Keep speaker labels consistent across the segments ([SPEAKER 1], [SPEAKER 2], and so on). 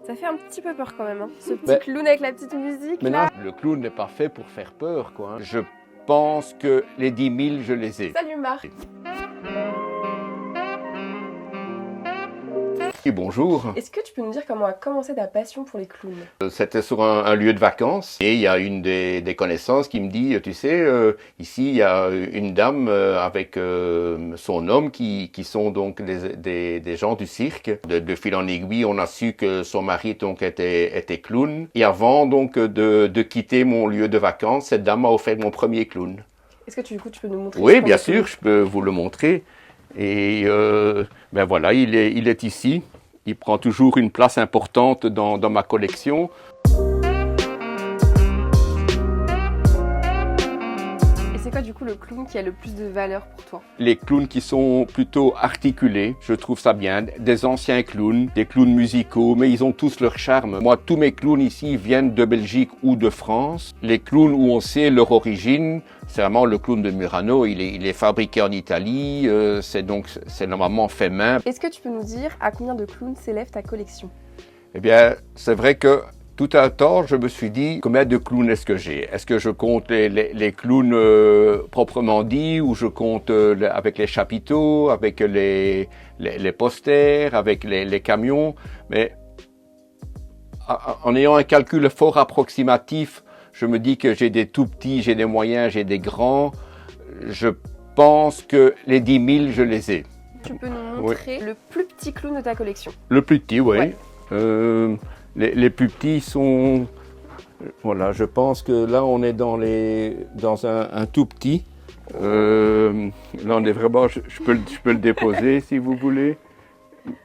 [SPEAKER 1] Ça fait un petit peu peur quand même, hein. Ce petit clown avec la petite musique
[SPEAKER 2] mais
[SPEAKER 1] là.
[SPEAKER 2] non, le clown n'est pas fait pour faire peur, quoi. Je pense que les 10 000, je les ai.
[SPEAKER 1] Salut Marc.
[SPEAKER 2] Et bonjour.
[SPEAKER 1] Est-ce que tu peux nous dire comment a commencé ta passion pour les clowns?
[SPEAKER 2] C'était sur un lieu de vacances et il y a une des connaissances qui me dit, tu sais, ici il y a une dame avec son homme qui sont donc des gens du cirque. De fil en aiguille, on a su que son mari donc était clown. Et avant donc de quitter mon lieu de vacances, cette dame m'a offert mon premier clown.
[SPEAKER 1] Est-ce que tu peux nous montrer?
[SPEAKER 2] Oui, bien sûr, je peux vous le montrer. Et ben voilà, il est ici. Il prend toujours une place importante dans ma collection.
[SPEAKER 1] Et c'est quoi du coup le clown qui a le plus de valeur pour toi?
[SPEAKER 2] Les clowns qui sont plutôt articulés, je trouve ça bien. Des anciens clowns, des clowns musicaux, mais ils ont tous leur charme. Moi, tous mes clowns ici viennent de Belgique ou de France. Les clowns où on sait leur origine, c'est vraiment le clown de Murano. Il est fabriqué en Italie, c'est normalement fait main.
[SPEAKER 1] Est-ce que tu peux nous dire à combien de clowns s'élève ta collection?
[SPEAKER 2] Eh bien, c'est vrai que tout un temps, je me suis dit, combien de clowns est-ce que j'ai? Est-ce que je compte les clowns proprement dits, ou je compte avec les chapiteaux, avec les posters, avec les camions? Mais en ayant un calcul fort approximatif, je me dis que j'ai des tout petits, j'ai des moyens, j'ai des grands. Je pense que les 10 000, je les ai.
[SPEAKER 1] Tu peux nous montrer le plus petit clown de ta collection?
[SPEAKER 2] Le plus petit, oui.
[SPEAKER 1] Ouais.
[SPEAKER 2] Les plus petits sont... Voilà, je pense que là, on est dans un tout petit. Là, on est vraiment... Je peux le déposer, si vous voulez.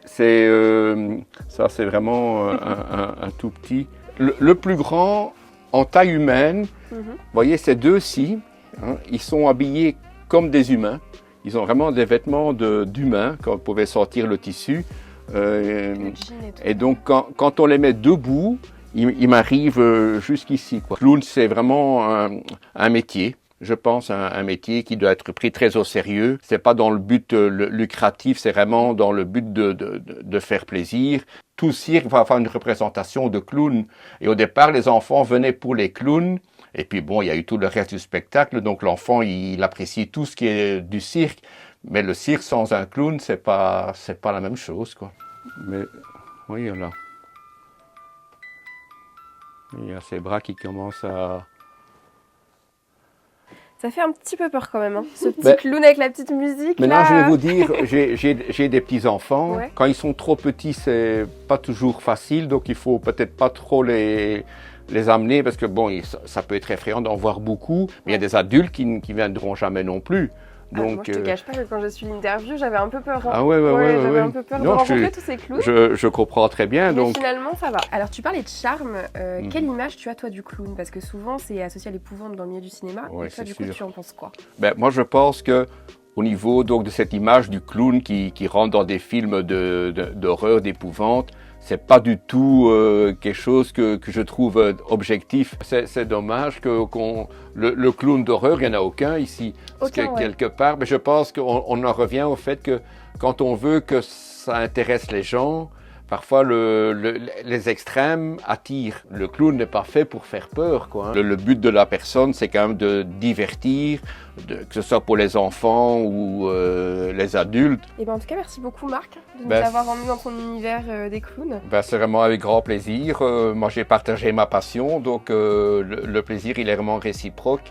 [SPEAKER 2] Ça, c'est vraiment un tout petit. Le plus grand, en taille humaine, vous voyez, ces deux-ci, hein, ils sont habillés comme des humains. Ils ont vraiment des vêtements d'humains, quand vous pouvez sortir le tissu. Et donc, quand on les met debout, ils m'arrivent jusqu'ici, quoi. Clown, c'est vraiment un métier. Je pense un métier qui doit être pris très au sérieux. C'est pas dans le but lucratif, c'est vraiment dans le but de faire plaisir. Tout cirque va avoir une représentation de clown. Et au départ, les enfants venaient pour les clowns. Et puis bon, il y a eu tout le reste du spectacle. Donc l'enfant, il apprécie tout ce qui est du cirque. Mais le cirque sans un clown, c'est pas la même chose, quoi. Mais oui, là. Il y a ses bras qui commencent à...
[SPEAKER 1] Ça fait un petit peu peur quand même, hein. Ce petit clown avec la petite musique.
[SPEAKER 2] Maintenant,
[SPEAKER 1] là.
[SPEAKER 2] je vais vous dire, j'ai des petits-enfants.
[SPEAKER 1] Ouais.
[SPEAKER 2] Quand ils sont trop petits, c'est pas toujours facile. Donc, il faut peut-être pas trop les amener parce que bon, ça peut être effrayant d'en voir beaucoup. Mais il y a des adultes qui ne viendront jamais non plus. Donc,
[SPEAKER 1] moi, je te cache pas que quand je suis l'interview, j'avais un peu peur. Hein.
[SPEAKER 2] Ah ouais,
[SPEAKER 1] j'avais un peu peur de rencontrer tous ces clowns.
[SPEAKER 2] Je comprends très bien.
[SPEAKER 1] Mais
[SPEAKER 2] donc
[SPEAKER 1] finalement, ça va. Alors, tu parlais de charme. Quelle image tu as, toi, du clown? Parce que souvent, c'est associé à l'épouvante dans le milieu du cinéma.
[SPEAKER 2] Ouais,
[SPEAKER 1] et toi, du coup, tu en penses quoi?
[SPEAKER 2] Moi, je pense que au niveau donc de cette image du clown qui rentre dans des films d'horreur, d'épouvante, c'est pas du tout quelque chose que je trouve objectif. C'est dommage que le clown d'horreur, il n'y en a aucun ici. Parce que quelque part, mais je pense qu'on en revient au fait que quand on veut que ça intéresse les gens, parfois les extrêmes attirent. Le clown n'est pas fait pour faire peur, quoi. Le but de la personne, c'est quand même de divertir, que ce soit pour les enfants ou les adultes.
[SPEAKER 1] Et en tout cas, merci beaucoup Marc de nous avoir emmenés dans ton univers des clowns.
[SPEAKER 2] C'est vraiment avec grand plaisir. Moi, j'ai partagé ma passion, donc le plaisir, il est vraiment réciproque.